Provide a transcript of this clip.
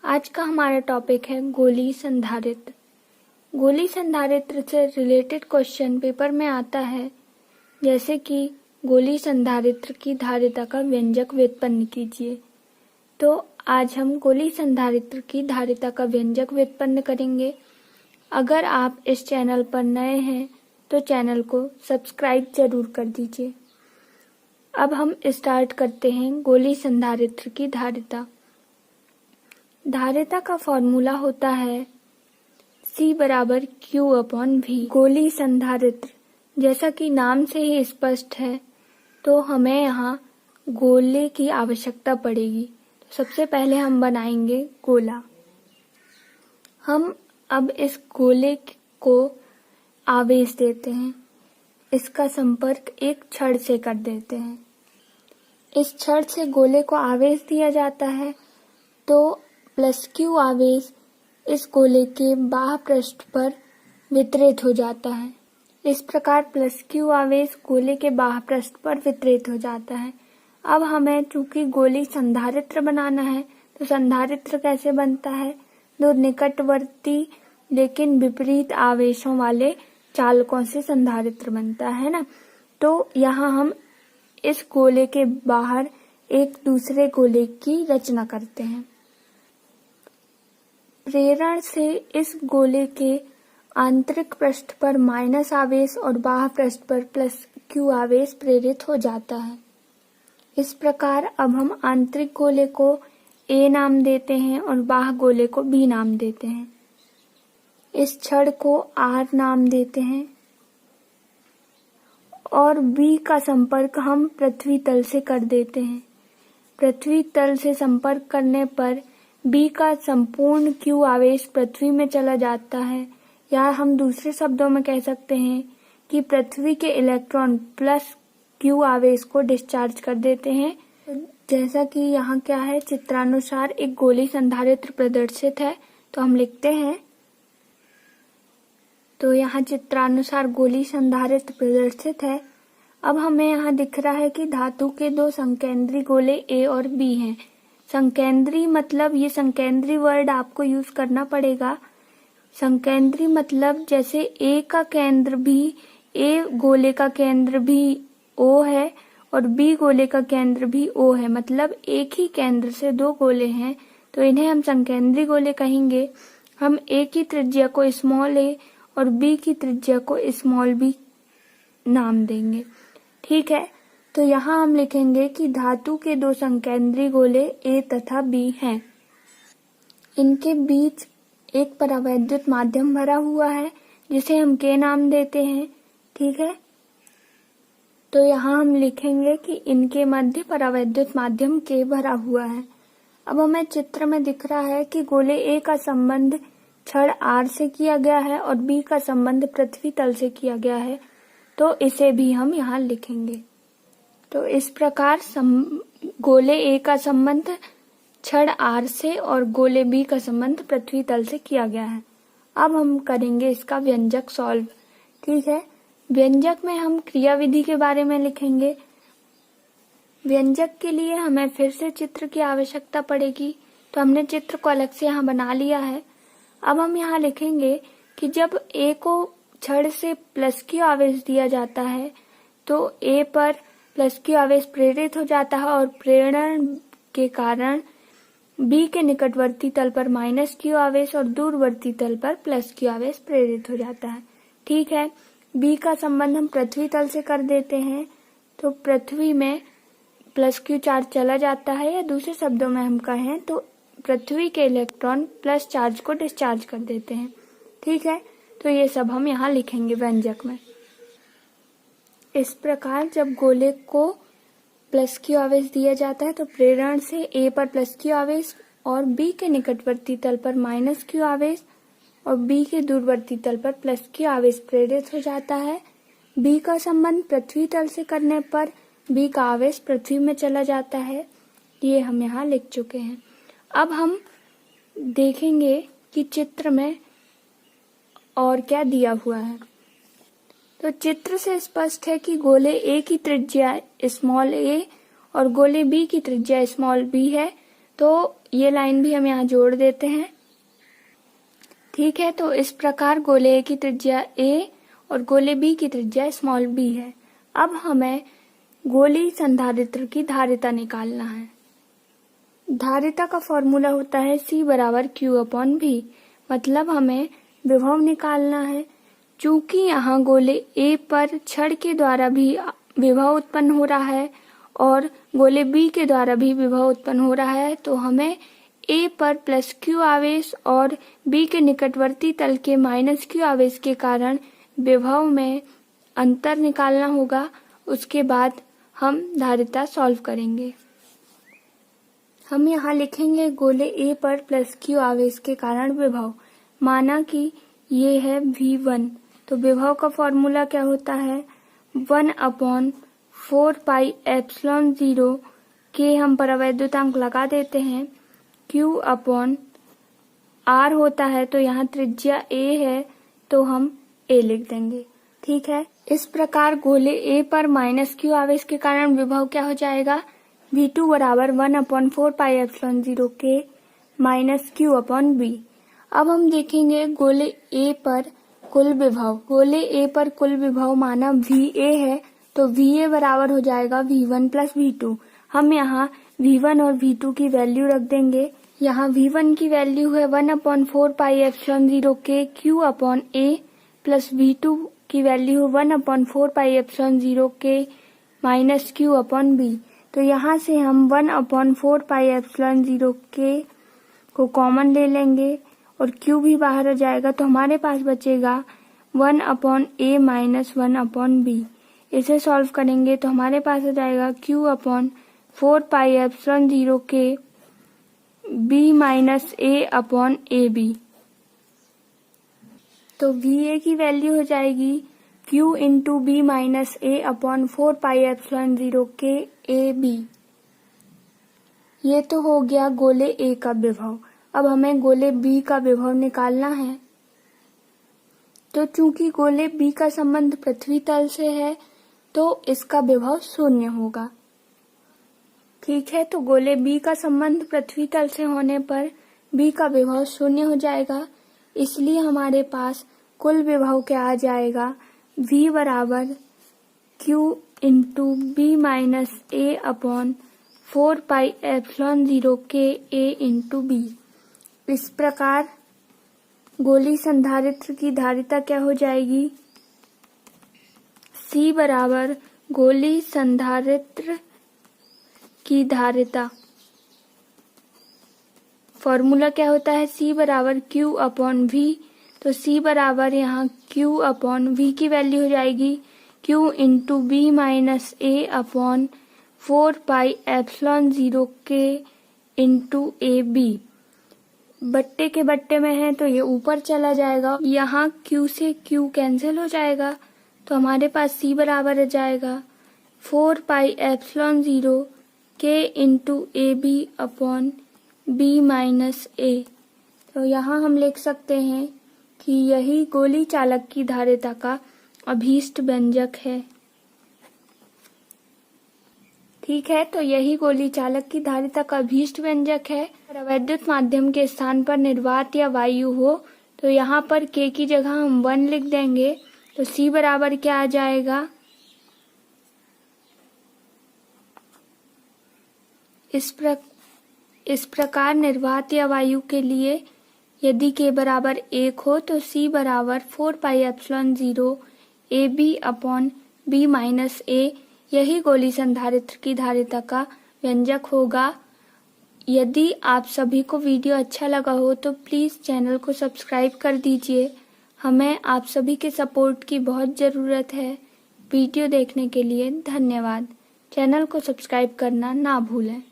आज का हमारा टॉपिक है गोली संधारित्र। गोली संधारित्र से रिलेटेड क्वेश्चन पेपर में आता है, जैसे कि गोली संधारित्र की धारिता का व्यंजक व्युत्पन्न कीजिए। तो आज हम गोली संधारित्र की धारिता का व्यंजक व्युत्पन्न करेंगे। अगर आप इस चैनल पर नए हैं तो चैनल को सब्सक्राइब जरूर कर दीजिए। अब हम स्टार्ट करते हैं गोली संधारित्र की धारिता। धारिता का फॉर्मूला होता है C = Q/V। गोली संधारित्र जैसा कि नाम से ही स्पष्ट है, तो हमें यहाँ गोले की आवश्यकता पड़ेगी। तो सबसे पहले हम बनाएंगे गोला। हम अब इस गोले को आवेश देते हैं। इसका संपर्क एक छड़ से कर देते हैं। इस छड़ से गोले को आवेश दिया जाता है, तो +Q आवेश इस गोले के बाह्य पृष्ठ पर वितरित हो जाता है। इस प्रकार +Q आवेश गोले के बाह्य पृष्ठ पर वितरित हो जाता है। अब हमें चूंकि गोली संधारित्र बनाना है, तो संधारित्र कैसे बनता है? दो निकटवर्ती लेकिन विपरीत आवेशों वाले चालकों से संधारित्र बनता है ना। तो यहाँ हम इस गोले के बाहर एक दूसरे गोले की रचना करते हैं। प्रेरण से इस गोले के आंतरिक पृष्ठ पर माइनस आवेश और बाह्य पृष्ठ पर +Q आवेश प्रेरित हो जाता है। इस प्रकार अब हम आंतरिक गोले को A नाम देते हैं और बाह्य गोले को B नाम देते हैं। इस छड़ को R नाम देते हैं और B का संपर्क हम पृथ्वी तल से कर देते हैं। पृथ्वी तल से संपर्क करने पर B का संपूर्ण Q आवेश पृथ्वी में चला जाता है, या हम दूसरे शब्दों में कह सकते हैं कि पृथ्वी के इलेक्ट्रॉन +Q आवेश को डिस्चार्ज कर देते हैं। जैसा कि यहाँ क्या है, चित्रानुसार एक गोली संधारित्र प्रदर्शित है, तो हम लिखते हैं। तो यहाँ चित्रानुसार गोली संधारित्र प्रदर्शित है। अब हमें यहाँ दिख रहा है कि धातु के दो संकेंद्री गोले A और B हैं। संकेंद्री मतलब, ये संकेंद्री वर्ड आपको यूज करना पड़ेगा। संकेंद्री मतलब जैसे A का केंद्र भी, A गोले का केंद्र भी O है और B गोले का केंद्र भी O है, मतलब एक ही केंद्र से दो गोले हैं, तो इन्हें हम संकेंद्री गोले कहेंगे। हम A की त्रिज्या को a और B की त्रिज्या को b नाम देंगे। ठीक है, तो यहाँ हम लिखेंगे कि धातु के दो संकेंद्री गोले A तथा B हैं। इनके बीच एक परावैद्युत माध्यम भरा हुआ है, जिसे हम K नाम देते हैं। ठीक है, तो यहाँ हम लिखेंगे कि इनके मध्य परावैद्युत माध्यम K भरा हुआ है। अब हमें चित्र में दिख रहा है कि गोले A का संबंध छड़ R से किया गया है और B का संबंध पृथ्वी तल से किया गया है, तो इसे भी हम यहाँ लिखेंगे। तो इस प्रकार गोले A का संबंध छड़ R से और गोले B का संबंध पृथ्वी तल से किया गया है। अब हम करेंगे इसका व्यंजक सॉल्व। ठीक है, व्यंजक में हम क्रियाविधि के बारे में लिखेंगे। व्यंजक के लिए हमें फिर से चित्र की आवश्यकता पड़ेगी, तो हमने चित्र को अलग से यहाँ बना लिया है। अब हम यहाँ लिखेंगे कि जब A को छड़ से +Q आवेश दिया जाता है, तो A पर +Q आवेश प्रेरित हो जाता है और प्रेरण के कारण B के निकटवर्ती तल पर -Q आवेश और दूरवर्ती तल पर +Q आवेश प्रेरित हो जाता है। ठीक है, B का संबंध हम पृथ्वी तल से कर देते हैं, तो पृथ्वी में +Q चार्ज चला जाता है, या दूसरे शब्दों में हम कहें तो पृथ्वी के इलेक्ट्रॉन प्लस चार्ज को डिस्चार्ज कर देते हैं। ठीक है, तो ये सब हम यहाँ लिखेंगे व्यंजक में। इस प्रकार जब गोले को +Q आवेश दिया जाता है, तो प्रेरण से A पर +Q आवेश और B के निकटवर्ती तल पर -Q आवेश और B के दूरवर्ती तल पर +Q आवेश प्रेरित हो जाता है। B का संबंध पृथ्वी तल से करने पर B का आवेश पृथ्वी में चला जाता है। ये हम यहाँ लिख चुके हैं। अब हम देखेंगे कि चित्र में और क्या दिया हुआ है। तो चित्र से स्पष्ट है कि गोले A की त्रिज्या a और गोले B की त्रिज्या b है, तो ये लाइन भी हम यहाँ जोड़ देते हैं। ठीक है, तो इस प्रकार गोले ए की त्रिज्या a और गोले b की त्रिज्या स्मॉल b है। अब हमें गोलीय संधारित्र की धारिता निकालना है। धारिता का फॉर्मूला होता है C बराबर Q/V, मतलब हमें विभव निकालना है। चूंकि यहाँ गोले A पर छड़ के द्वारा भी विभव उत्पन्न हो रहा है और गोले B के द्वारा भी विभव उत्पन्न हो रहा है, तो हमें A पर प्लस Q आवेश और B के निकटवर्ती तल के माइनस Q आवेश के कारण विभव में अंतर निकालना होगा। उसके बाद हम धारिता सॉल्व करेंगे। हम यहाँ लिखेंगे गोले A पर प्लस Q आवेश के कारण विभव, माना कि ये है V1, तो विभव का फॉर्मूला क्या होता है 1/4πε0 के हम परावैद्युतांक लगा देते हैं। Q/R होता है, तो यहाँ त्रिज्या A है तो हम A लिख देंगे। ठीक है, इस प्रकार गोले A पर माइनस Q आवेश के कारण विभव क्या हो जाएगा V2 बराबर 1/4πε0 के माइनस Q/B। अब हम देखेंगे गोले A पर कुल विभव। गोले A पर कुल विभव माना VA है, तो VA बराबर हो जाएगा V1 प्लस V2। हम यहाँ V1 और V2 की वैल्यू रख देंगे। यहाँ V1 की वैल्यू है 1/4πε0 के Q/A प्लस V2 की वैल्यू 1/4πε0 के माइनस Q/B। तो यहाँ से हम 1/4πε0 के को कॉमन ले लेंगे और Q भी बाहर हो जाएगा, तो हमारे पास बचेगा 1/A माइनस 1/B। इसे सॉल्व करेंगे तो हमारे पास हो जाएगा Q/4πε0 के B माइनस A/AB। तो VA की वैल्यू हो जाएगी Q into B minus A/4πε0 के AB। ये तो हो गया गोले A का विभव। अब हमें गोले B का विभव निकालना है। तो चूंकि गोले B का संबंध पृथ्वी तल से है, तो इसका विभव 0 होगा। ठीक है, तो गोले B का संबंध पृथ्वी तल से होने पर B का विभव 0 हो जाएगा। इसलिए हमारे पास कुल विभव क्या आ जाएगा V बराबर Q into B minus A/4πε0 के A इंटू B। इस प्रकार गोलीय संधारित्र की धारिता क्या हो जाएगी C बराबर गोलीय संधारित्र की धारिता। फॉर्मूला क्या होता है C बराबर Q/V, तो C बराबर यहाँ Q/V की वैल्यू हो जाएगी Q into B minus A/4πε0 के इंटू AB। बट्टे के बट्टे में है तो ये ऊपर चला जाएगा, यहाँ Q से Q कैंसिल हो जाएगा, तो हमारे पास C बराबर हो जाएगा 4πε0 के इंटू AB/B माइनस A। तो यहाँ हम लिख सकते हैं कि यही गोलीय चालक की धारिता का अभीष्ट व्यंजक है। ठीक है, तो यही गोलीय चालक की धारिता का अभीष्ट व्यंजक है। परावैद्युत माध्यम के स्थान पर निर्वात या वायु हो तो यहाँ पर K की जगह हम 1 लिख देंगे, तो C बराबर क्या आ जाएगा इस प्रकार निर्वात या वायु के लिए यदि K बराबर 1 हो तो C बराबर 4πε0 AB/B माइनस A। यही गोलीय संधारित्र की धारिता का व्यंजक होगा। यदि आप सभी को वीडियो अच्छा लगा हो तो प्लीज़ चैनल को सब्सक्राइब कर दीजिए। हमें आप सभी के सपोर्ट की बहुत ज़रूरत है। वीडियो देखने के लिए धन्यवाद। चैनल को सब्सक्राइब करना ना भूलें।